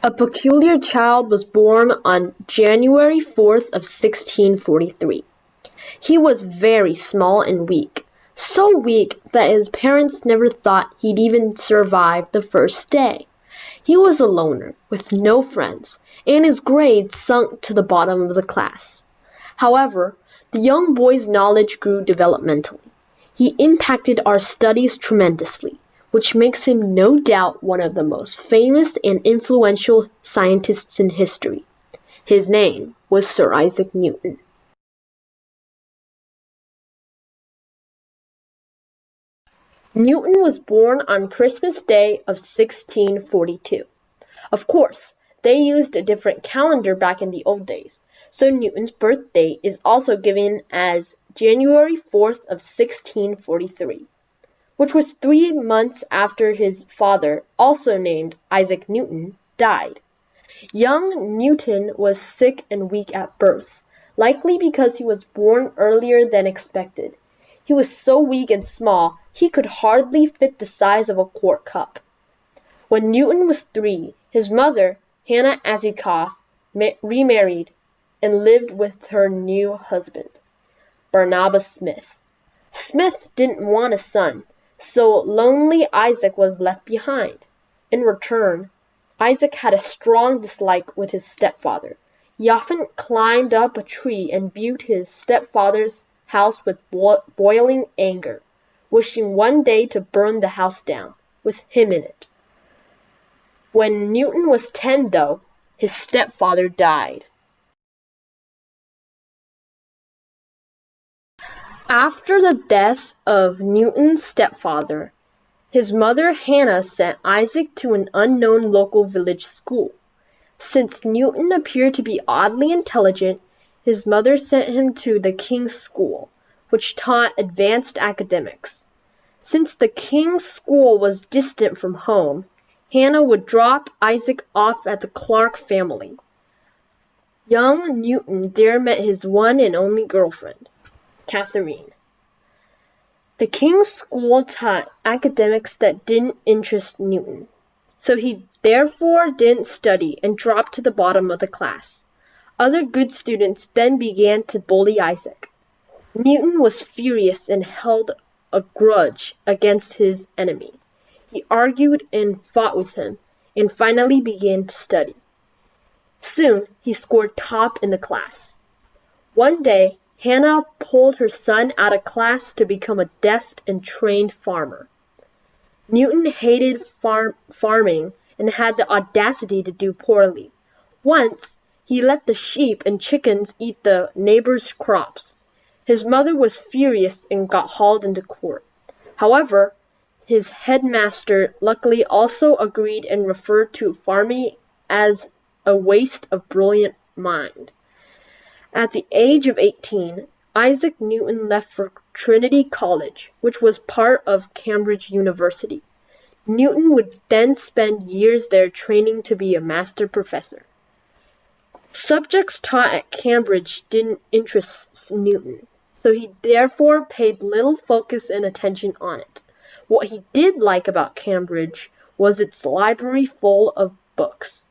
A peculiar child was born on January 4th of 1643. He was very small and weak, so weak that his parents never thought he'd even survive the first day. He was a loner, with no friends, and his grades sunk to the bottom of the class. However, the young boy's knowledge grew developmentally. He impacted our studies tremendously, which makes him no doubt one of the most famous and influential scientists in history. His name was Sir Isaac Newton. Newton was born on Christmas Day of 1642. Of course, they used a different calendar back in the old days, so Newton's birthday is also given as January 4th of 1643. Which was 3 months after his father, also named Isaac Newton, died. Young Newton was sick and weak at birth, likely because he was born earlier than expected. He was so weak and small, he could hardly fit the size of a quart cup. When Newton was 3, his mother, Hannah Azykoff, remarried and lived with her new husband, Barnabas Smith. Smith didn't want a son, so lonely Isaac was left behind. In return, Isaac had a strong dislike with his stepfather. He often climbed up a tree and viewed his stepfather's house with boiling anger, wishing one day to burn the house down, with him in it. When Newton was 10, though, his stepfather died. After the death of Newton's stepfather, his mother Hannah sent Isaac to an unknown local village school. Since Newton appeared to be oddly intelligent, his mother sent him to the King's School, which taught advanced academics. Since the King's School was distant from home, Hannah would drop Isaac off at the Clark family. Young Newton there met his one and only girlfriend, Catherine. The King's School taught academics that didn't interest Newton, so he therefore didn't study and dropped to the bottom of the class. Other good students then began to bully Isaac. Newton was furious and held a grudge against his enemy. He argued and fought with him, and finally began to study. Soon he scored top in the class. One day, Hannah pulled her son out of class to become a deft and trained farmer. Newton hated farming and had the audacity to do poorly. Once, he let the sheep and chickens eat the neighbors' crops. His mother was furious and got hauled into court. However, his headmaster luckily also agreed and referred to farming as a waste of brilliant mind. At the age of 18, Isaac Newton left for Trinity College, which was part of Cambridge University. Newton would then spend years there training to be a master professor. Subjects taught at Cambridge didn't interest Newton, so he therefore paid little focus and attention on it. What he did like about Cambridge was its library full of books.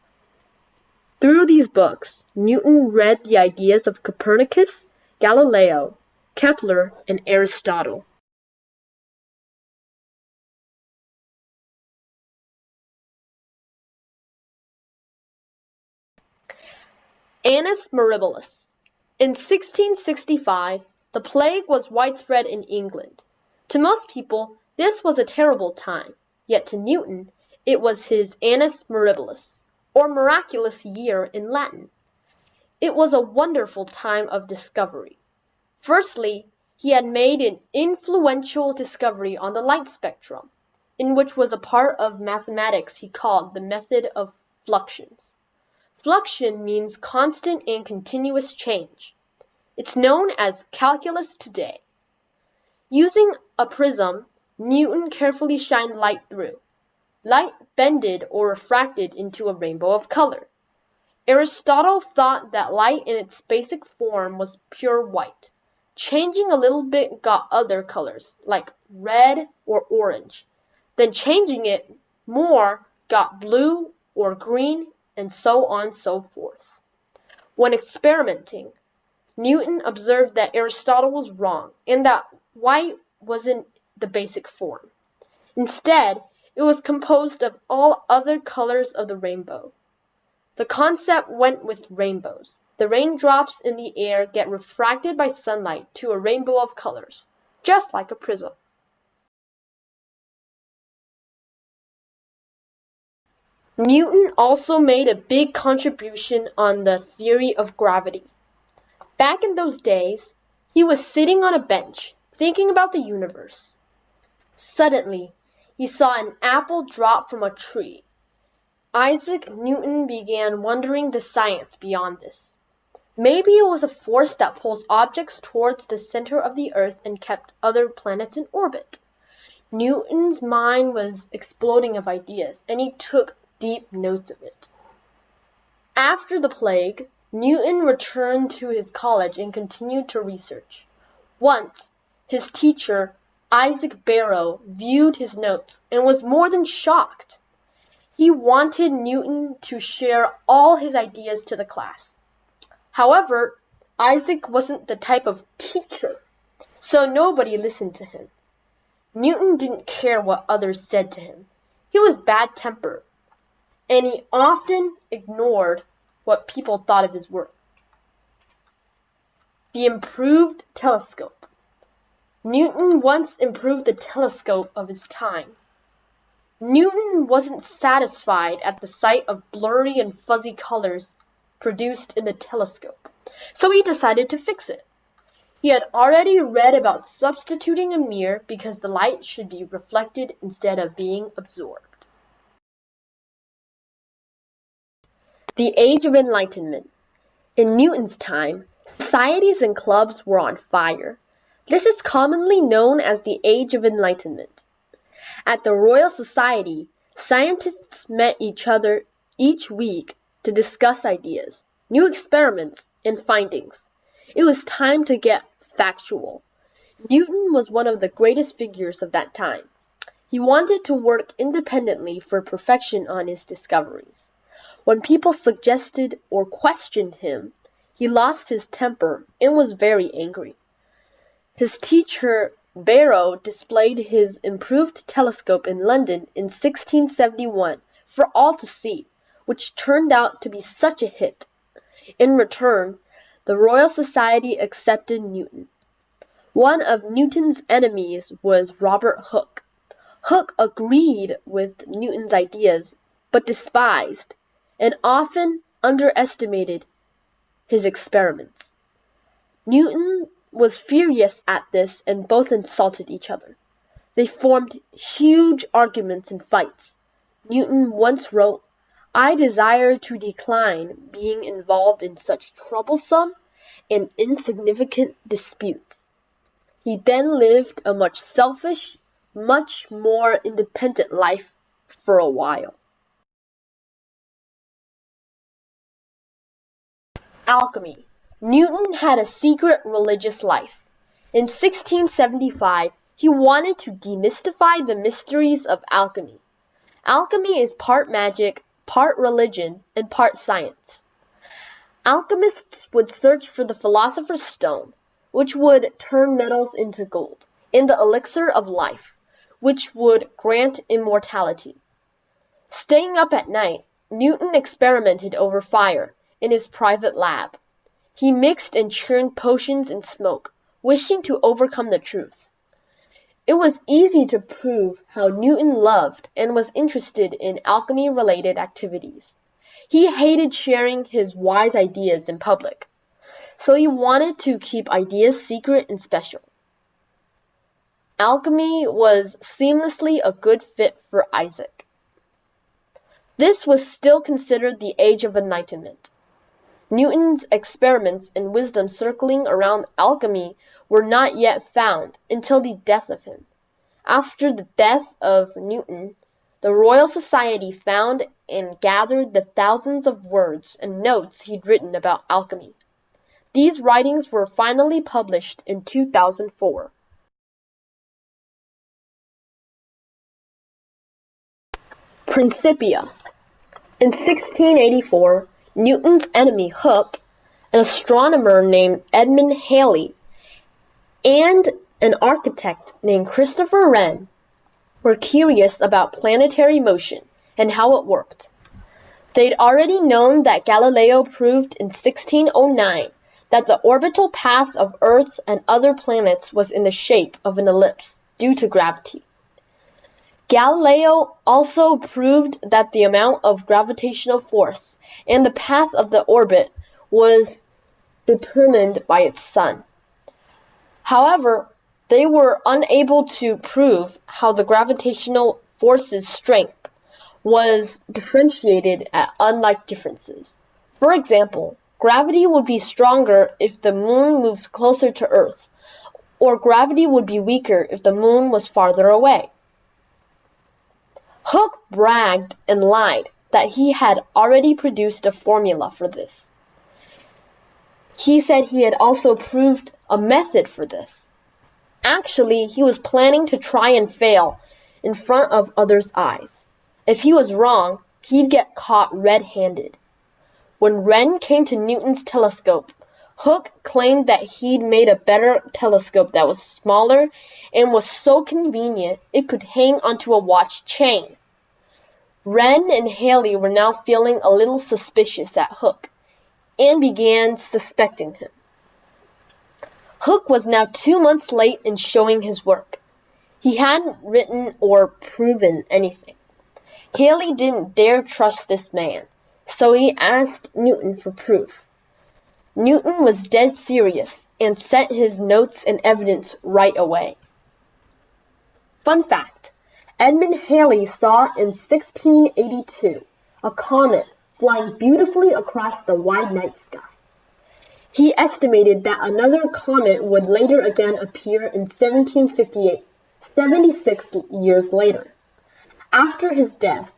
Through these books, Newton read the ideas of Copernicus, Galileo, Kepler, and Aristotle. Annus Mirabilis. In 1665, the plague was widespread in England. To most people, this was a terrible time, yet to Newton, it was his Annus Mirabilis, or miraculous year in Latin. It was a wonderful time of discovery. Firstly, he had made an influential discovery on the light spectrum, in which was a part of mathematics he called the method of fluxions. Fluxion means constant and continuous change. It's known as calculus today. Using a prism, Newton carefully shined light through. Light bended or refracted into a rainbow of color. Aristotle thought that light in its basic form was pure white. Changing a little bit got other colors, like red or orange. Then changing it more got blue or green and so on and so forth. When experimenting, Newton observed that Aristotle was wrong and that white wasn't the basic form. Instead, it was composed of all other colors of the rainbow. The concept went with rainbows. The raindrops in the air get refracted by sunlight to a rainbow of colors, just like a prism. Newton also made a big contribution on the theory of gravity. Back in those days, he was sitting on a bench, thinking about the universe. Suddenly, he saw an apple drop from a tree. Isaac Newton began wondering the science beyond this. Maybe it was a force that pulls objects towards the center of the earth and kept other planets in orbit. Newton's mind was exploding of ideas, and he took deep notes of it. After the plague, Newton returned to his college and continued to research. Once, his teacher, Isaac Barrow, viewed his notes and was more than shocked. He wanted Newton to share all his ideas to the class. However, Isaac wasn't the type of teacher, so nobody listened to him. Newton didn't care what others said to him. He was bad-tempered, and he often ignored what people thought of his work. The improved telescope. Newton once improved the telescope of his time. Newton wasn't satisfied at the sight of blurry and fuzzy colors produced in the telescope, so he decided to fix it. He had already read about substituting a mirror because the light should be reflected instead of being absorbed. The Age of Enlightenment. In Newton's time, societies and clubs were on fire. This is commonly known as the Age of Enlightenment. At the Royal Society, scientists met each other each week to discuss ideas, new experiments, and findings. It was time to get factual. Newton was one of the greatest figures of that time. He wanted to work independently for perfection on his discoveries. When people suggested or questioned him, he lost his temper and was very angry. His teacher, Barrow, displayed his improved telescope in London in 1671 for all to see, which turned out to be such a hit. In return, the Royal Society accepted Newton. One of Newton's enemies was Robert Hooke. Hooke agreed with Newton's ideas, but despised and often underestimated his experiments. Newton was furious at this and both insulted each other. They formed huge arguments and fights. Newton once wrote, "I desire to decline being involved in such troublesome and insignificant disputes." He then lived a much selfish, much more independent life for a while. Alchemy. Newton had a secret religious life. In 1675, he wanted to demystify the mysteries of alchemy. Alchemy is part magic, part religion, and part science. Alchemists would search for the philosopher's stone, which would turn metals into gold, and the elixir of life, which would grant immortality. Staying up at night, Newton experimented over fire in his private lab. He mixed and churned potions in smoke, wishing to overcome the truth. It was easy to prove how Newton loved and was interested in alchemy-related activities. He hated sharing his wise ideas in public, so he wanted to keep ideas secret and special. Alchemy was seamlessly a good fit for Isaac. This was still considered the Age of Enlightenment. Newton's experiments and wisdom circling around alchemy were not yet found until the death of him. After the death of Newton, the Royal Society found and gathered the thousands of words and notes he'd written about alchemy. These writings were finally published in 2004. Principia. In 1684, Newton's enemy Hooke, an astronomer named Edmund Halley, and an architect named Christopher Wren were curious about planetary motion and how it worked. They'd already known that Galileo proved in 1609 that the orbital path of Earth and other planets was in the shape of an ellipse due to gravity. Galileo also proved that the amount of gravitational force and the path of the orbit was determined by its sun. However, they were unable to prove how the gravitational force's strength was differentiated at unlike differences. For example, gravity would be stronger if the moon moved closer to Earth, or gravity would be weaker if the moon was farther away. Hooke bragged and lied that he had already produced a formula for this. He said he had also proved a method for this. Actually, he was planning to try and fail in front of others' eyes. If he was wrong, he'd get caught red-handed. When Wren came to Newton's telescope, Hooke claimed that he'd made a better telescope that was smaller and was so convenient it could hang onto a watch chain. Wren and Halley were now feeling a little suspicious at Hooke and began suspecting him. Hooke was now 2 months late in showing his work. He hadn't written or proven anything. Halley didn't dare trust this man, so he asked Newton for proof. Newton was dead serious and sent his notes and evidence right away. Fun fact, Edmund Halley saw in 1682 a comet flying beautifully across the wide night sky. He estimated that another comet would later again appear in 1758, 76 years later. After his death,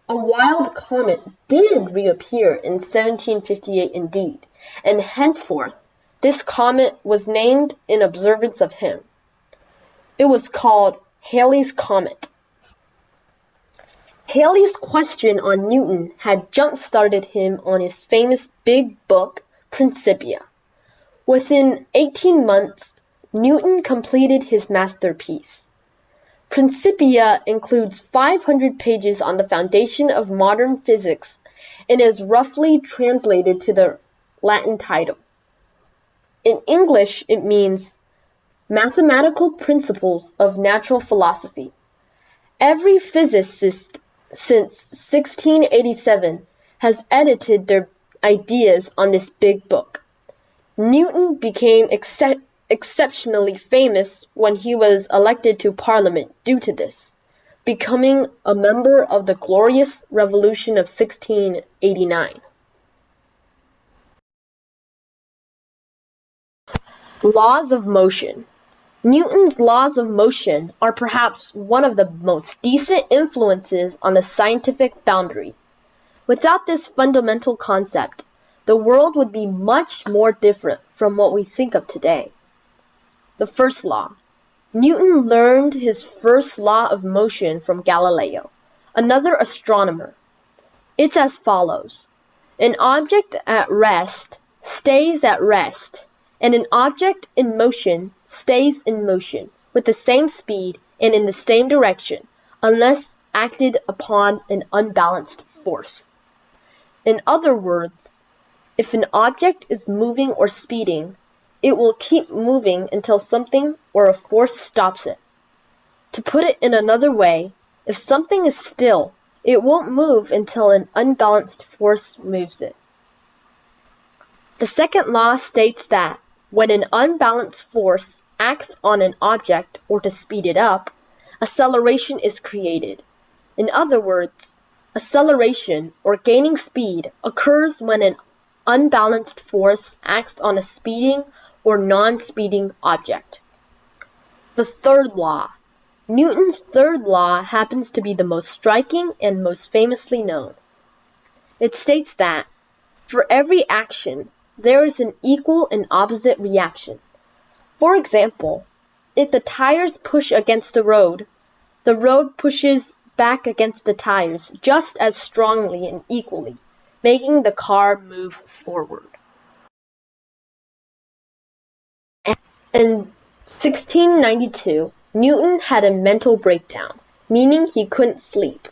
a wild comet did reappear in 1758 indeed, and henceforth this comet was named in observance of him. It was called Halley's Comet. Halley's question on Newton had jump-started him on his famous big book, Principia. Within 18 months, Newton completed his masterpiece. Principia includes 500 pages on the foundation of modern physics and is roughly translated to the Latin title. In English, it means Mathematical Principles of Natural Philosophy. Every physicist since 1687 has edited their ideas on this big book. Newton became exceptionally famous when he was elected to Parliament due to this, becoming a member of the Glorious Revolution of 1689. Laws of motion. Newton's laws of motion are perhaps one of the most decent influences on the scientific boundary. Without this fundamental concept, the world would be much more different from what we think of today. The first law. Newton learned his first law of motion from Galileo, another astronomer. It's as follows. An object at rest stays at rest, and an object in motion stays in motion with the same speed and in the same direction, unless acted upon an unbalanced force. In other words, if an object is moving or speeding, it will keep moving until something or a force stops it. To put it in another way, if something is still, it won't move until an unbalanced force moves it. The second law states that when an unbalanced force acts on an object or to speed it up, acceleration is created. In other words, acceleration or gaining speed occurs when an unbalanced force acts on a speeding or non-speeding object. The third law. Newton's third law happens to be the most striking and most famously known. It states that for every action, there is an equal and opposite reaction. For example, if the tires push against the road pushes back against the tires just as strongly and equally, making the car move forward. In 1692, Newton had a mental breakdown, meaning he couldn't sleep.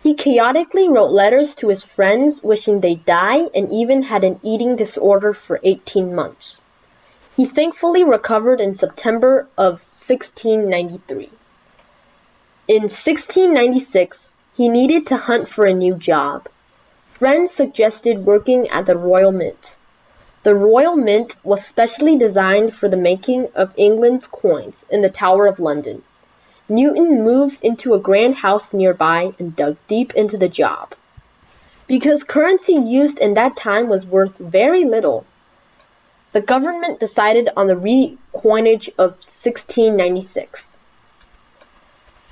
He chaotically wrote letters to his friends wishing they'd die and even had an eating disorder for 18 months. He thankfully recovered in September of 1693. In 1696, he needed to hunt for a new job. Friends suggested working at the Royal Mint. The Royal Mint was specially designed for the making of England's coins in the Tower of London. Newton moved into a grand house nearby and dug deep into the job. Because currency used in that time was worth very little, the government decided on the recoinage of 1696.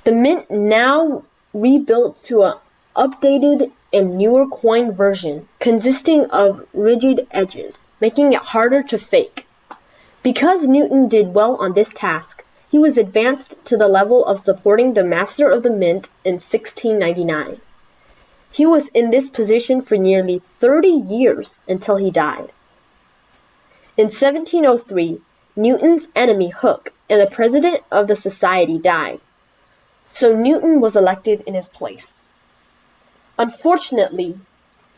The mint now rebuilt to an updated and newer coin version consisting of rigid edges, making it harder to fake. Because Newton did well on this task, he was advanced to the level of supporting the master of the mint in 1699. He was in this position for nearly 30 years until he died. In 1703, Newton's enemy Hooke and the president of the society died, so Newton was elected in his place. Unfortunately,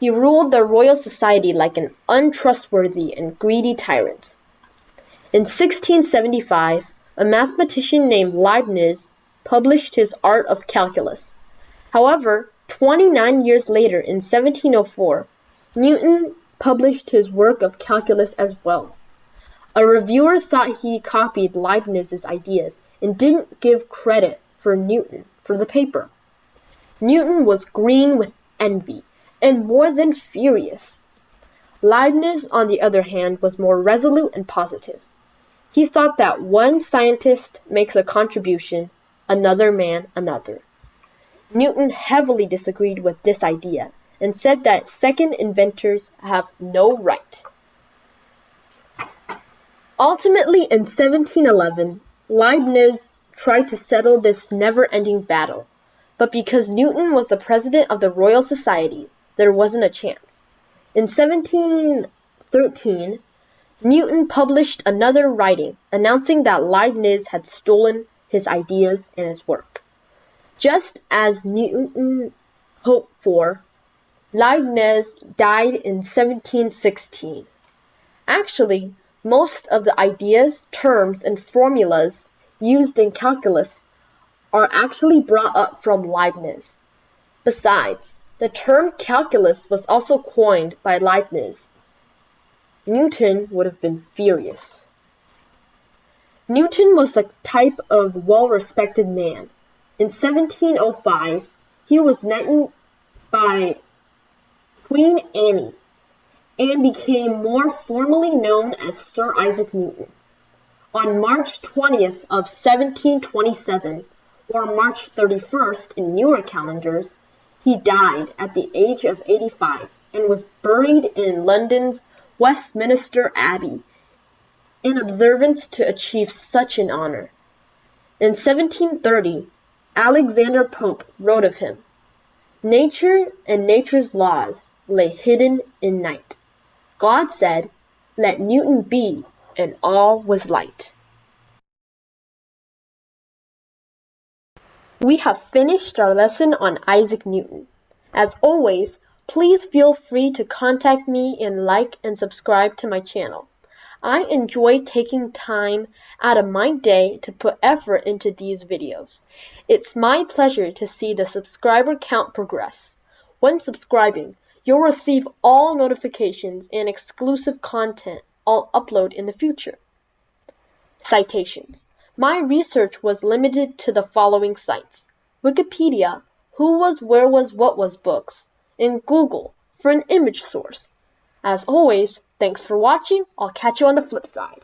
he ruled the Royal Society like an untrustworthy and greedy tyrant. In 1675, a mathematician named Leibniz published his Art of Calculus. However, 29 years later, in 1704, Newton published his work of calculus as well. A reviewer thought he copied Leibniz's ideas and didn't give credit for Newton for the paper. Newton was green with envy and more than furious. Leibniz, on the other hand, was more resolute and positive. He thought that one scientist makes a contribution, another man another. Newton heavily disagreed with this idea and said that second inventors have no right. Ultimately, in 1711, Leibniz tried to settle this never-ending battle, but because Newton was the president of the Royal Society, there wasn't a chance. In 1713, Newton published another writing announcing that Leibniz had stolen his ideas and his work. Just as Newton hoped for, Leibniz died in 1716. Actually, most of the ideas, terms, and formulas used in calculus are actually brought up from Leibniz. Besides, the term calculus was also coined by Leibniz. Newton would have been furious. Newton was the type of well-respected man. In 1705, he was knighted by Queen Anne and became more formally known as Sir Isaac Newton. On March 20th of 1727, or March 31st in newer calendars, he died at the age of 85 and was buried in London's Westminster Abbey in observance to achieve such an honor. In 1730, Alexander Pope wrote of him, "Nature and nature's laws lay hidden in night. God said, 'Let Newton be,' and all was light." We have finished our lesson on Isaac Newton. As always, please feel free to contact me and like and subscribe to my channel. I enjoy taking time out of my day to put effort into these videos. It's my pleasure to see the subscriber count progress. When subscribing, you'll receive all notifications and exclusive content I'll upload in the future. Citations. My research was limited to the following sites: Wikipedia, Who Was, Where Was, What Was books, and Google for an image source. As always, thanks for watching. I'll catch you on the flip side.